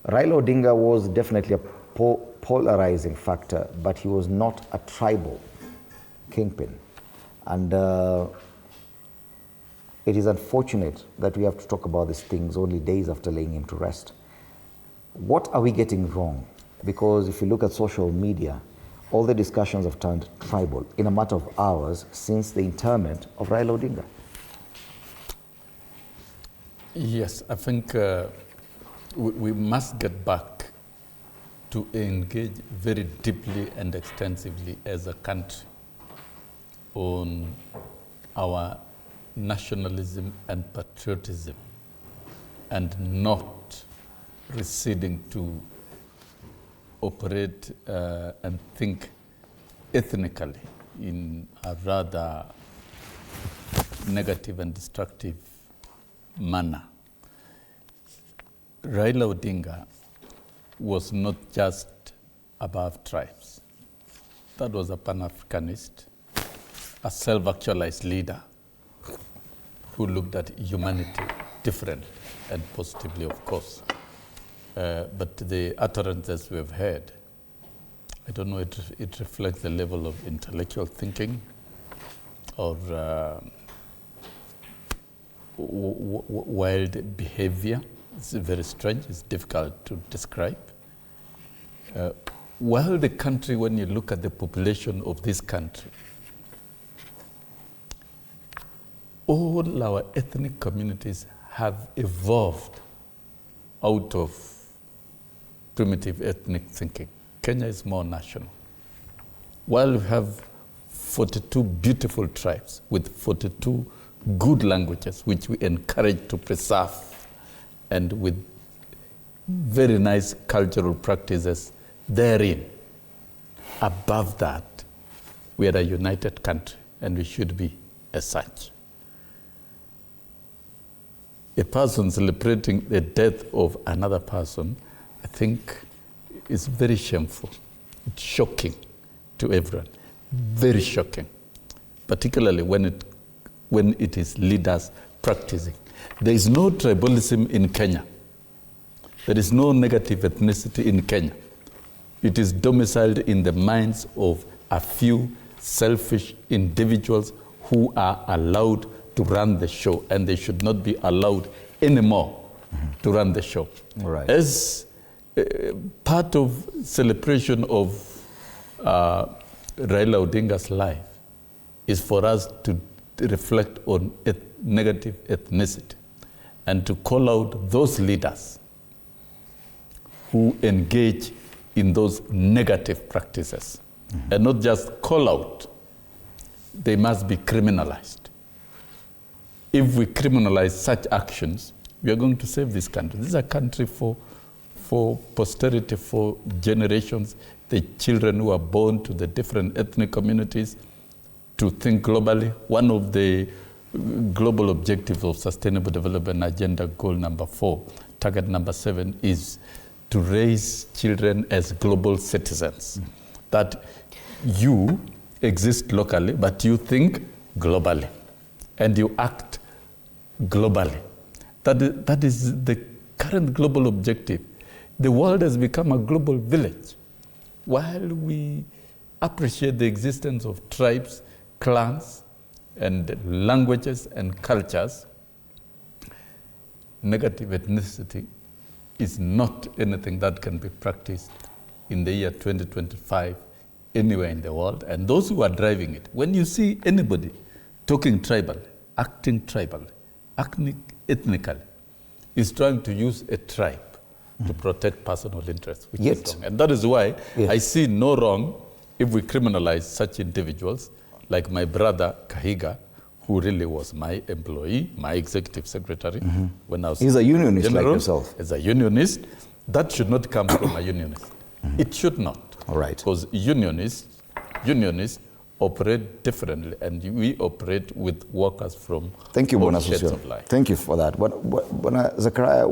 Raila Odinga was definitely a polarizing factor, but he was not a tribal kingpin. And it is unfortunate that we have to talk about these things only days after laying him to rest. What are we getting wrong? Because if you look at social media, all the discussions have turned tribal in a matter of hours since the interment of Raila Odinga. Yes, I think we must get back to engage very deeply and extensively as a country on our nationalism and patriotism, and not receding to operate and think ethnically in a rather negative and destructive manner. Raila Odinga was not just above tribes. That was a Pan-Africanist, a self-actualized leader who looked at humanity differently and positively, of course. But the utterances we've heard, I don't know, it reflects the level of intellectual thinking or wild behavior. It's very strange, it's difficult to describe. While the country, when you look at the population of this country, all our ethnic communities have evolved out of primitive ethnic thinking. Kenya is more national. While we have 42 beautiful tribes with 42 good languages, which we encourage to preserve, and with very nice cultural practices therein, above that, we are a united country, and we should be as such. A person celebrating the death of another person, I think, is very shameful. It's shocking to everyone, very shocking, particularly when it is leaders practicing. There is no tribalism in Kenya. There is no negative ethnicity in Kenya. It is domiciled in the minds of a few selfish individuals who are allowed to run the show, and they should not be allowed anymore to run the show. Right. As part of celebration of Raila Odinga's life is for us to reflect on negative ethnicity and to call out those leaders who engage in those negative practices, and not just call out, they must be criminalized. If we criminalize such actions, we are going to save this country. This is a country for posterity, for generations, the children who are born to the different ethnic communities, to think globally. One of the global objectives of Sustainable Development Agenda Goal number 4, target number 7, is to raise children as global citizens. That you exist locally, but you think globally, and you act globally. That is the current global objective. The world has become a global village. While we appreciate the existence of tribes, clans, and languages and cultures, negative ethnicity is not anything that can be practiced in the year 2025 anywhere in the world. And those who are driving it, when you see anybody talking tribal, acting ethnically, is trying to use a tribe to protect personal interests, which is wrong. And that is why I see no wrong if we criminalize such individuals, like my brother Kahiga, who really was my employee, my executive secretary, when I was He's a unionist general, like yourself. As a unionist, that should not come from a unionist. It should not. All right. Because unionists operate differently, and we operate with workers from Thank you, all Bwana shades Sossion. of life. Thank you for that. Bwana Zachariah,